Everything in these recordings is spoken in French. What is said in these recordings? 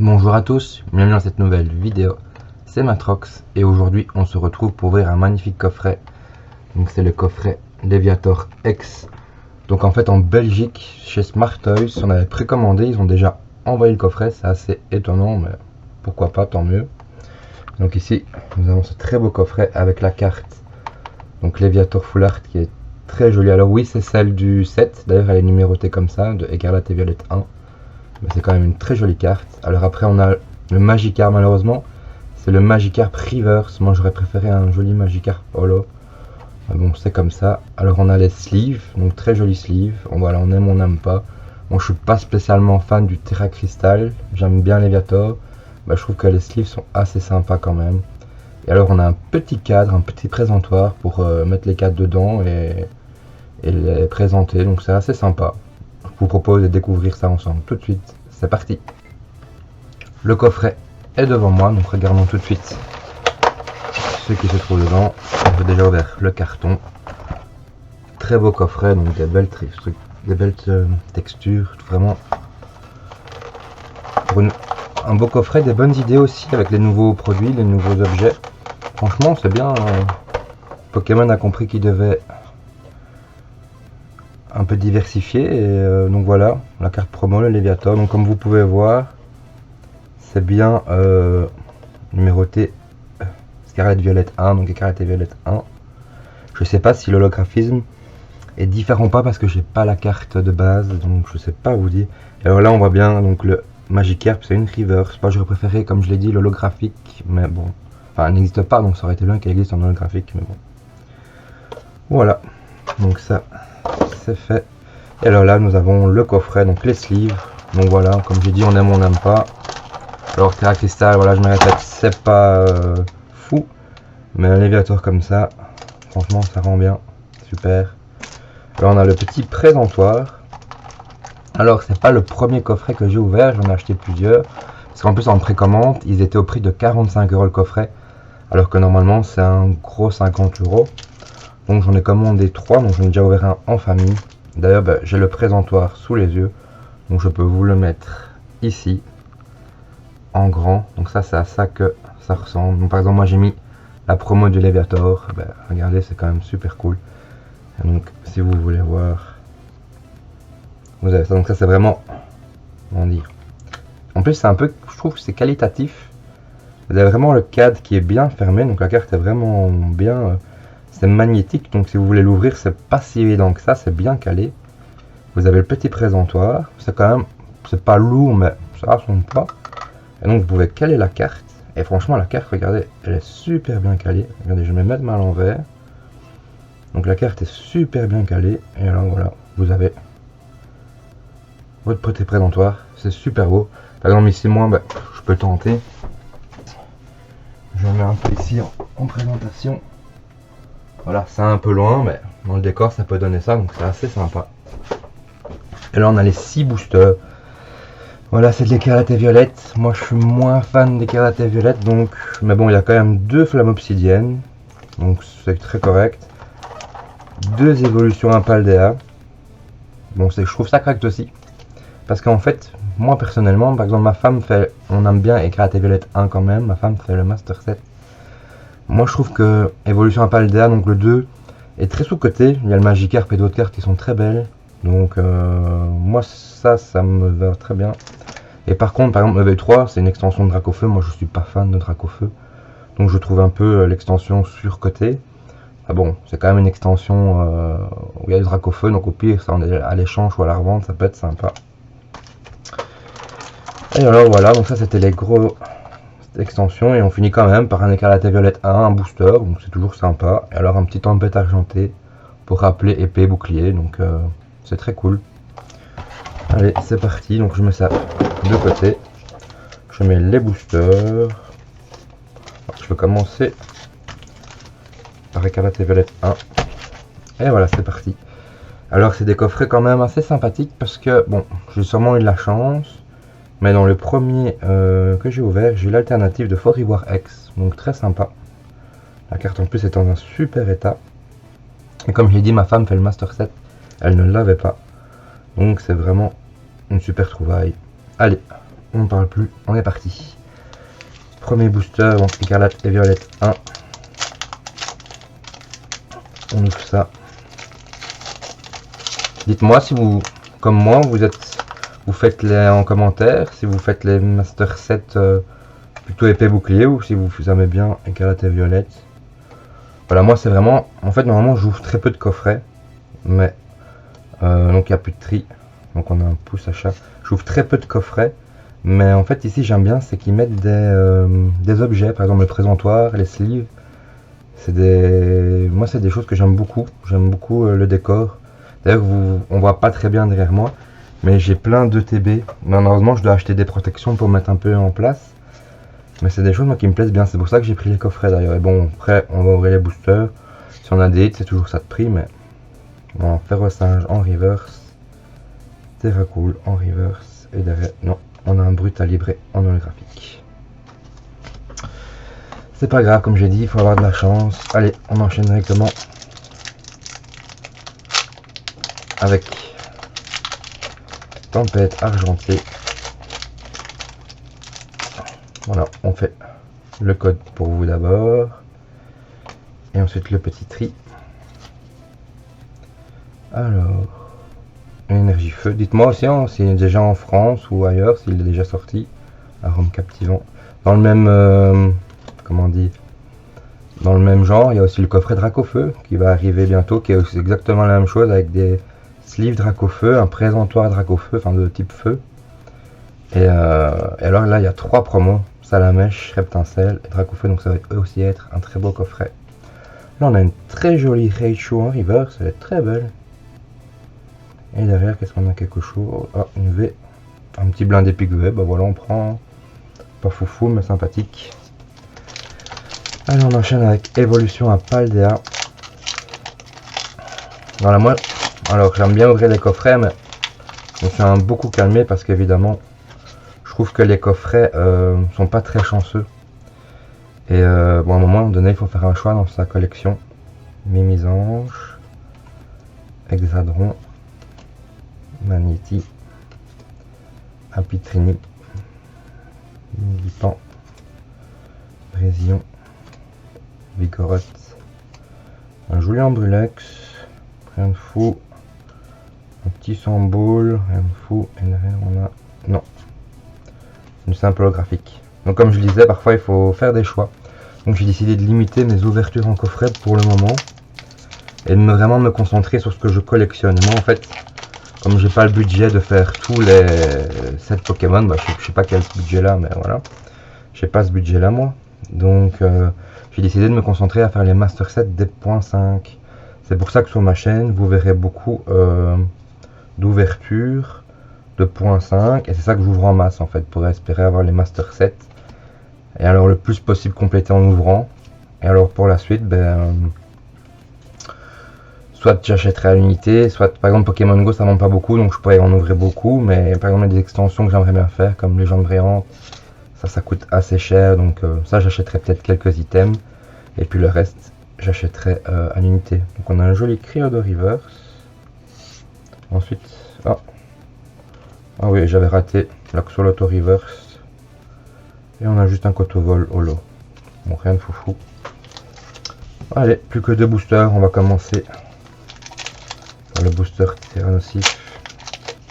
Bonjour à tous, bienvenue dans cette nouvelle vidéo, c'est Matrox et aujourd'hui on se retrouve pour ouvrir un magnifique coffret. Donc c'est le coffret Leviator X. Donc en fait en Belgique, chez Smart Toys, on avait précommandé, ils ont déjà envoyé le coffret, c'est assez étonnant mais pourquoi pas, tant mieux. Donc ici nous avons ce très beau coffret avec la carte, donc Leviator Full Art qui est très jolie. Alors oui c'est celle du 7, d'ailleurs elle est numérotée comme ça, de Écarlate et Violette 1. Mais c'est quand même une très jolie carte. Alors après on a le Magikarp, malheureusement c'est le Magikarp Reverse. Moi j'aurais préféré un joli Magikarp Holo. Mais bon c'est comme ça. Alors on a les sleeves, donc très jolis sleeves. Voilà, on aime, on n'aime pas. Moi je suis pas spécialement fan du Terra Crystal. J'aime bien Leviator. Je trouve que les sleeves sont assez sympas quand même. Et alors on a un petit cadre, un petit présentoir pour mettre les cartes dedans et les présenter. Donc c'est assez sympa. Je vous propose de découvrir ça ensemble tout de suite. C'est parti. Le coffret est devant moi, donc regardons tout de suite ce qui se trouve dedans. J'ai déjà ouvert le carton. Très beau coffret, donc des belles textures, vraiment pour un beau coffret, des bonnes idées aussi avec les nouveaux produits, les nouveaux objets. Franchement, c'est bien. Pokémon a compris qu'il devait un peu diversifié et donc voilà la carte promo, le Leviator. Donc comme vous pouvez voir c'est bien numéroté Scarlet Violette 1, donc Écarlate et Violette 1. Je sais pas si l'holographisme est différent ou pas parce que j'ai pas la carte de base, donc je sais pas vous dire. Et alors là on voit bien donc le Magikarp, c'est une reverse. Moi j'aurais préféré, comme je l'ai dit, l'holographique, mais bon, enfin elle n'existe pas, donc ça aurait été bien qu'elle existe en holographique, mais bon. Voilà, donc ça c'est fait. Et alors là nous avons le coffret, donc les sleeves. Donc voilà, comme j'ai dit, on aime, on n'aime pas. Alors Terra Crystal, voilà, je me répète, c'est pas fou, mais un Leviator comme ça, franchement ça rend bien, super. Alors on a le petit présentoir. Alors c'est pas le premier coffret que j'ai ouvert, j'en ai acheté plusieurs, parce qu'en plus en précommande ils étaient au prix de 45 € le coffret, alors que normalement c'est un gros 50 €. Donc j'en ai commandé 3, donc j'en ai déjà ouvert un en famille. D'ailleurs j'ai le présentoir sous les yeux, donc je peux vous le mettre ici en grand. Donc ça c'est à ça que ça ressemble. Donc par exemple moi j'ai mis la promo du Leviator, regardez, c'est quand même super cool. Et donc si vous voulez voir, vous avez ça. Donc ça c'est vraiment, comment dire, en plus c'est un peu, je trouve que c'est qualitatif. Vous avez vraiment le cadre qui est bien fermé, donc la carte est vraiment bien, c'est magnétique, donc si vous voulez l'ouvrir c'est pas si évident que ça, c'est bien calé. Vous avez le petit présentoir, c'est quand même, c'est pas lourd mais ça assomme pas. Et donc vous pouvez caler la carte, et franchement la carte, regardez, elle est super bien calée. Regardez, je vais mettre ma à l'envers. Donc la carte est super bien calée, et alors voilà, vous avez votre petit présentoir, c'est super beau. Par exemple ici moi, je peux tenter. Je mets un peu ici en présentation. Voilà, c'est un peu loin, mais dans le décor ça peut donner ça, donc c'est assez sympa. Et là on a les 6 boosters. Voilà, c'est de l'Écarlate et Violette. Moi je suis moins fan d'Écarlate et Violette, donc, mais bon, il y a quand même 2 flammes obsidiennes, donc c'est très correct. 2 évolutions Impaldea. Bon, je trouve ça correct aussi, parce qu'en fait moi personnellement, par exemple ma femme fait, on aime bien Écarlate et Violette 1 quand même, ma femme fait le Master 7. Moi je trouve que évolution Impaldea, donc le 2, est très sous-coté. Il y a le Magikarp et d'autres cartes qui sont très belles, donc moi ça me va très bien. Et par contre, par exemple, EV3, c'est une extension de Dracofeu. Moi, je suis pas fan de Dracofeu, donc je trouve un peu l'extension surcotée. Ah bon, c'est quand même une extension où il y a du Dracofeu, donc au pire, ça en est à l'échange ou à la revente, ça peut être sympa. Et alors voilà, donc ça c'était les gros extensions, et on finit quand même par un Écarlate et Violette 1, un booster, donc c'est toujours sympa. Et alors un petit tempête argenté pour rappeler épée, bouclier, donc c'est très cool. Allez, c'est parti, donc je mets ça de côté. Je mets les boosters. Je vais commencer par Écarlate et Violette 1. Et voilà, c'est parti. Alors c'est des coffrets quand même assez sympathiques parce que, bon, j'ai sûrement eu de la chance, mais dans le premier que j'ai ouvert, j'ai eu l'alternative de For Ivoire X, donc très sympa. La carte en plus est dans un super état. Et comme j'ai dit, ma femme fait le Master 7, elle ne l'avait pas. Donc c'est vraiment une super trouvaille. Allez, on ne parle plus, on est parti. Premier booster, donc écarlate et violette 1. On ouvre ça. Dites-moi si vous, comme moi, vous faites les en commentaire, si vous faites les Master 7 plutôt épais bouclier ou si vous aimez bien écarlate et violette. Voilà, moi c'est vraiment, en fait normalement j'ouvre très peu de coffrets, mais donc il n'y a plus de tri, donc on a un pouce à chaque. J'ouvre très peu de coffrets, mais en fait ici j'aime bien, c'est qu'ils mettent des objets, par exemple le présentoir, les sleeves. Moi c'est des choses que j'aime beaucoup le décor. D'ailleurs on voit pas très bien derrière moi, mais j'ai plein d'ETB. Malheureusement je dois acheter des protections pour mettre un peu en place. Mais c'est des choses moi qui me plaisent bien, c'est pour ça que j'ai pris les coffrets d'ailleurs. Et bon, après on va ouvrir les boosters. Si on a des hits, c'est toujours ça de prix, mais bon, Ferrosinge en reverse, Terracool en reverse, et derrière, non, on a un Brutalibré en holographique. C'est pas grave, comme j'ai dit, il faut avoir de la chance. Allez, on enchaîne directement avec Tempête Argentée. Voilà, on fait le code pour vous d'abord. Et ensuite le petit tri. Alors, énergie feu. Dites-moi aussi hein, s'il est déjà en France ou ailleurs, s'il est déjà sorti. Arôme captivant. Dans le même, comment on dit, dans le même genre, il y a aussi le coffret Dracofeu qui va arriver bientôt, qui est aussi exactement la même chose avec des sleeves Dracofeu, un présentoir Dracofeu, enfin de type feu. Et alors là, il y a 3 promos. Salamèche, Reptincelle et Dracofeu, donc ça va aussi être un très beau coffret. Là on a une très jolie Raichu en reverse, elle est très belle. Et derrière, qu'est-ce qu'on a, quelque chose? Ah, une V, un petit blindé pic V, bah voilà, on prend. Pas foufou, mais sympathique. Allez, on enchaîne avec Évolution à Paldea. Voilà, moi, alors j'aime bien ouvrir les coffrets, mais je me suis beaucoup calmé parce qu'évidemment, je trouve que les coffrets sont pas très chanceux. Et bon, à un moment donné, il faut faire un choix dans sa collection. Mimisange, Hexadron, Magnéti, Apitrini, Milipan, Brésion, Vigoroth, un joli Ambrulex, rien de fou, un petit Sambol, rien de fou, et derrière on a, non, une simple holographique. Donc comme je disais, parfois il faut faire des choix. Donc j'ai décidé de limiter mes ouvertures en coffret pour le moment et de vraiment me concentrer sur ce que je collectionne. Et moi en fait, comme j'ai pas le budget de faire tous les 7 Pokémon, bah, je sais pas quel budget là, mais voilà, j'ai pas ce budget là moi. Donc j'ai décidé de me concentrer à faire les Master 7 des .5. C'est pour ça que sur ma chaîne vous verrez beaucoup d'ouvertures de .5 et c'est ça que j'ouvre en masse en fait pour espérer avoir les Master 7. Et alors le plus possible compléter en ouvrant. Et alors pour la suite, soit j'achèterai à l'unité, soit par exemple Pokémon Go ça vend pas beaucoup, donc je pourrais en ouvrir beaucoup. Mais par exemple il y a des extensions que j'aimerais bien faire comme Légende Brillante, ça coûte assez cher, donc ça j'achèterai peut-être quelques items. Et puis le reste j'achèterai à l'unité. Donc on a un joli Cryo de Reverse. Ensuite, ah oui j'avais raté l'Axolotl Reverse. Et on a juste un Cotovol holo. Bon, rien de foufou. Allez, plus que 2 boosters. On va commencer par le booster Tyrannosif.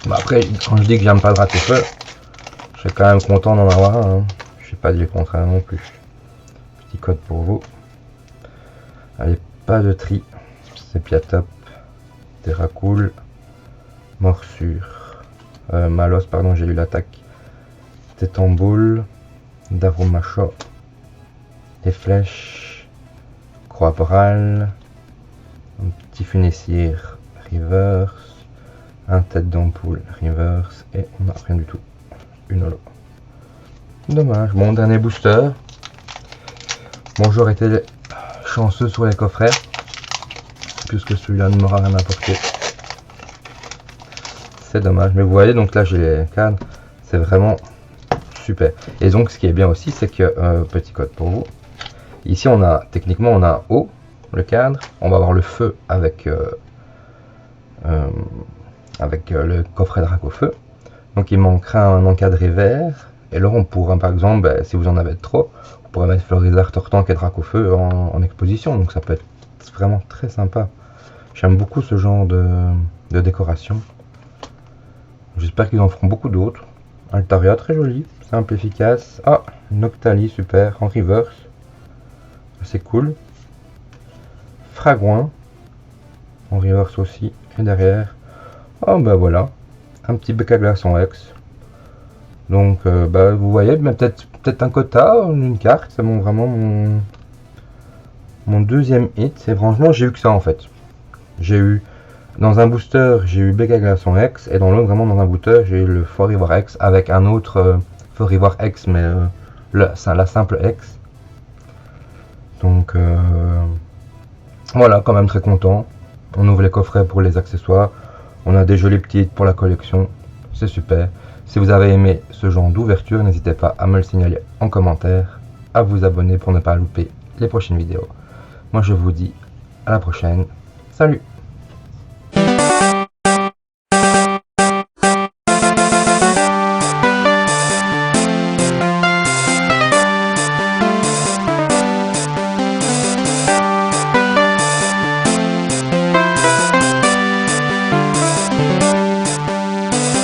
Bah après, quand je dis que j'aime pas le Dracofeu, je suis quand même content d'en avoir un. Hein. Je sais pas dire le contraire non plus. Petit code pour vous. Allez, pas de tri. Sepiatop, Terracool, Morsure. Malos, pardon, j'ai lu l'attaque. Tétamboule. Darumacho, des flèches, Croix-Porale, un petit Funessir reverse, un tête d'ampoule reverse et on n'a rien du tout, une holo. Dommage. Bon, dernier booster. Bon, j'aurais été chanceux sur les coffrets puisque celui-là ne m'aura rien apporté. C'est dommage, mais vous voyez, donc là j'ai les cadres, c'est vraiment super. Et donc ce qui est bien aussi, c'est que petit code pour vous. Ici on a techniquement on a haut le cadre, on va avoir le feu avec le coffret Dracofeu. Donc il manquera un encadré vert. Et là on pourra par exemple, si vous en avez trop, on pourrait mettre Florizard, Tortank et Dracofeu en exposition. Donc ça peut être vraiment très sympa. J'aime beaucoup ce genre de décoration. J'espère qu'ils en feront beaucoup d'autres. Altaria, très joli, simple, efficace. Ah, Noctali, super, en reverse. C'est cool. Fragouin, en reverse aussi. Et derrière, oh bah voilà, un petit bec à glaçon X. Donc vous voyez, mais peut-être un quota, une carte, c'est vraiment mon deuxième hit. C'est franchement, j'ai eu que ça en fait. J'ai eu, dans un booster, j'ai eu bec à glaçon X, et dans l'autre, vraiment dans un booster, j'ai eu le Fort Ivoire X avec un autre Fort Ivoire X, mais la simple X. Donc voilà, quand même très content. On ouvre les coffrets pour les accessoires. On a des jolis petits hits pour la collection. C'est super. Si vous avez aimé ce genre d'ouverture, n'hésitez pas à me le signaler en commentaire, à vous abonner pour ne pas louper les prochaines vidéos. Moi je vous dis à la prochaine. Salut!